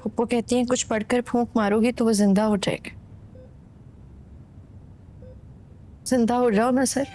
फुप्पो कहती हैं कुछ पढ़कर फूंक मारोगी तो वो जिंदा हो जाएगा। जिंदा हो जाओ ना सर।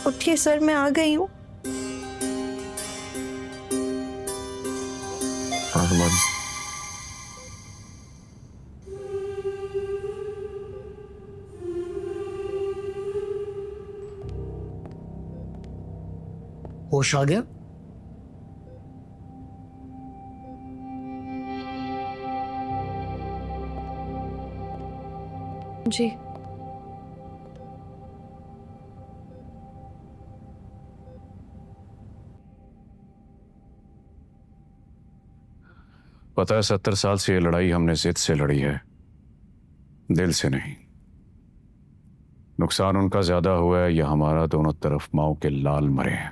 उठिए सर, मैं आ गई हूँ। होश आ गया? जी। पता है 70 साल से ये लड़ाई हमने जिद से लड़ी है, दिल से नहीं। नुकसान उनका ज्यादा हुआ है या हमारा दोनों तरफ माओ के लाल मरे हैं।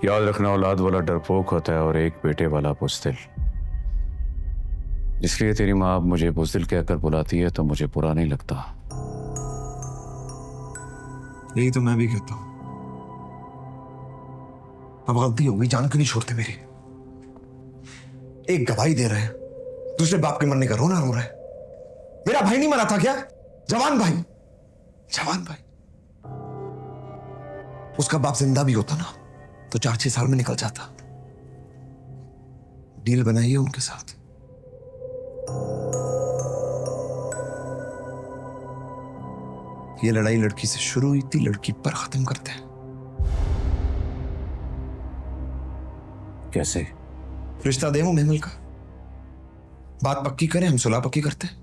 याद रखना, औलाद वाला डरपोक होता है और एक बेटे वाला बुज़दिल। इसलिए तेरी माँ अब मुझे बुज़दिल कहकर बुलाती है तो मुझे बुरा नहीं लगता। यही तो मैं भी कहता हूँ। अब गलती हो गई, जान क्यों नहीं छोड़ते मेरी? एक गवाही दे रहे हैं, दूसरे बाप के मरने का रोना रो रहे हैं। मेरा भाई नहीं मरा था क्या? जवान भाई, जवान भाई। उसका बाप जिंदा भी होता ना तो 4-6 साल में निकल जाता। डील बनाइए उनके साथ। ये लड़ाई लड़की से शुरू हुई थी, लड़की पर खत्म करते हैं। कैसे? रिश्ता दे वो महमल का, बात पक्की करें, हम सुलह पक्की करते हैं।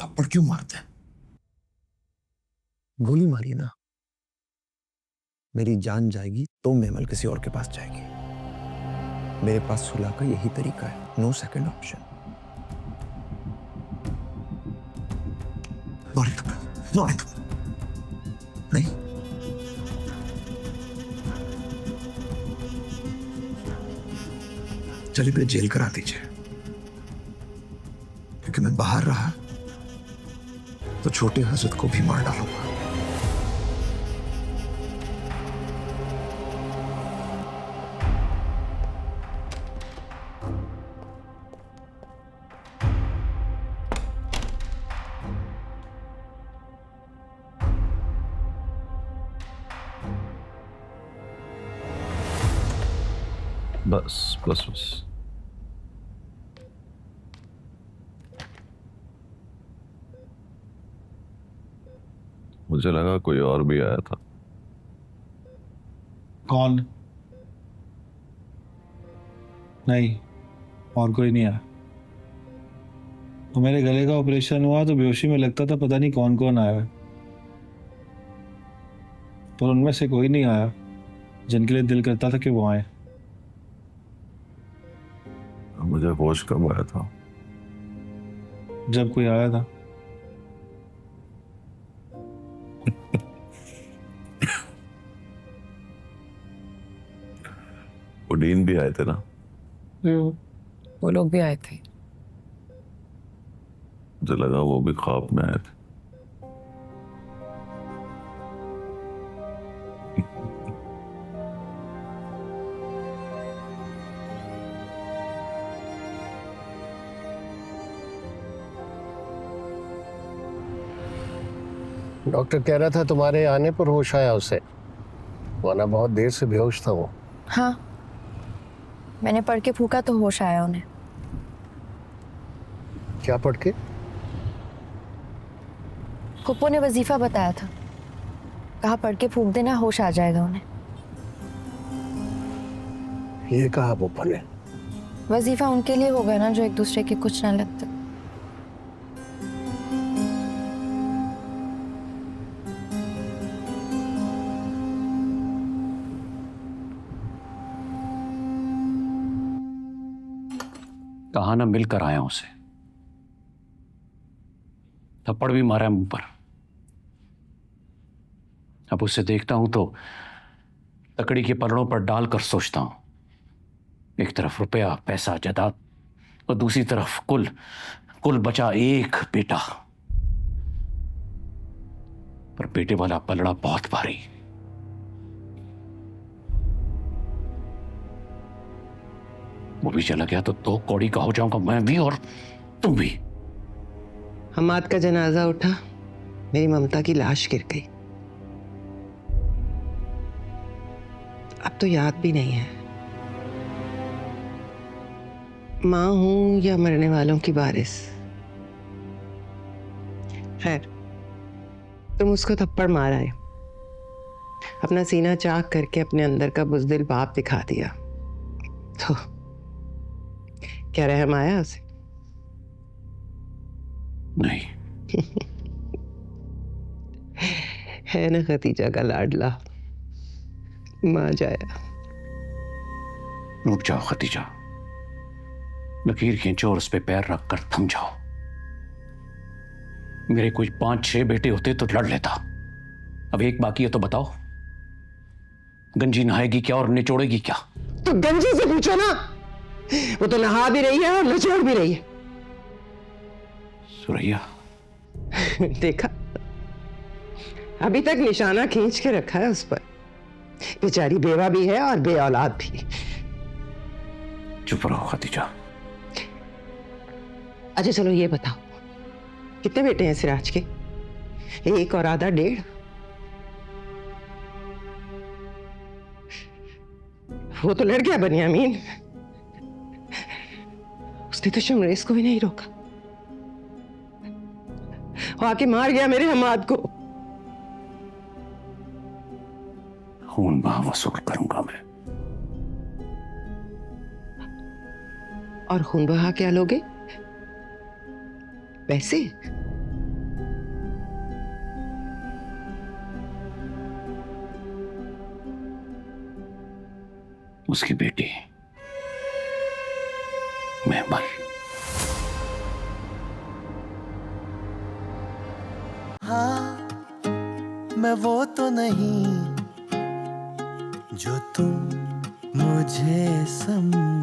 थप्पड़ क्यों मारते हैं? गोली मारी ना, मेरी जान जाएगी तो महमल किसी और के पास जाएगी। मेरे पास सुलह का यही तरीका है, नो सेकंड ऑप्शन। नहीं, चलिए फिर जेल करा दीजिए, क्योंकि मैं बाहर रहा तो छोटे हजरत को भी मार डालूंगा। बस बस बस। मुझे लगा कोई और भी आया था। कौन? नहीं, और कोई नहीं आया। तो मेरे गले का ऑपरेशन हुआ तो बेहोशी में लगता था पता नहीं कौन कौन आया है, पर उनमें से कोई नहीं आया जिनके लिए दिल करता था कि वो आए। मुझे होश कब आया था? जब कोई आया था। वो डीन भी आए थे ना? वो लोग भी आए थे। मुझे लगा वो भी ख्वाब में आए थे। डॉक्टर कह रहा था तुम्हारे आने पर होश आया उसे, वरना बहुत देर से बेहोश था वो। हाँ, मैंने पढ़ के फूका तो होश आया उन्हें। क्या पढ़ के? फुप्पो ने वजीफा बताया था, कहा पढ़ के फूंक देना, होश आ जाएगा उन्हें। ये कहा बुप्पा ने? वजीफा उनके लिए होगा ना जो एक दूसरे के कुछ ना लगते। कहा ना मिलकर आया उसे, थप्पड़ भी मारा है मुंह पर। अब उसे देखता हूं तो तकड़ी के पलड़ों पर डालकर सोचता हूं, एक तरफ रुपया पैसा जायदाद और दूसरी तरफ कुल बचा एक बेटा। पर बेटे वाला पलड़ा बहुत भारी। वो भी चला गया तो दो कौड़ी का हो जाऊंगा मैं भी और तुम भी। हमाद का जनाजा उठा, मेरी ममता की लाश गिर गई। अब तो याद भी नहीं है मां हूं या मरने वालों की बारिश। खैर, तुम उसको थप्पड़ मार आए, अपना सीना चाक करके अपने अंदर का बुज़दिल बाप दिखा दिया, तो क्या रहम आया उसे? नहीं। है ना खतीजा का लाडला, मां जाया। रुक जाओ खतीजा, लकीर खींचो और उस पे पैर रखकर थम जाओ। मेरे कोई 5-6 बेटे होते तो लड़ लेता, अब एक बाकी है तो बताओ, गंजी नहाएगी क्या और निचोड़ेगी क्या? तो गंजी से पूछो ना, वो तो नहा भी रही है और निचोड़ भी रही है। सुरैया, देखा, अभी तक निशाना खींच के रखा है उस पर। बेचारी बेवा भी है और बे औलाद भी। चुप रहो खतीजा। अच्छा चलो ये बताओ, कितने बेटे हैं सिराज के? एक और आधा, 1.5? वो तो लड़ गया बनियामीन, उसने तो शमरेज को भी नहीं रोका, वो आके मार गया मेरे हमाद को। खून बहा वसूल करूंगा मैं। और खून बहा क्या लोगे? पैसे? उसकी बेटी महमल। हाँ, मैं वो तो नहीं जो तुम मुझे समझ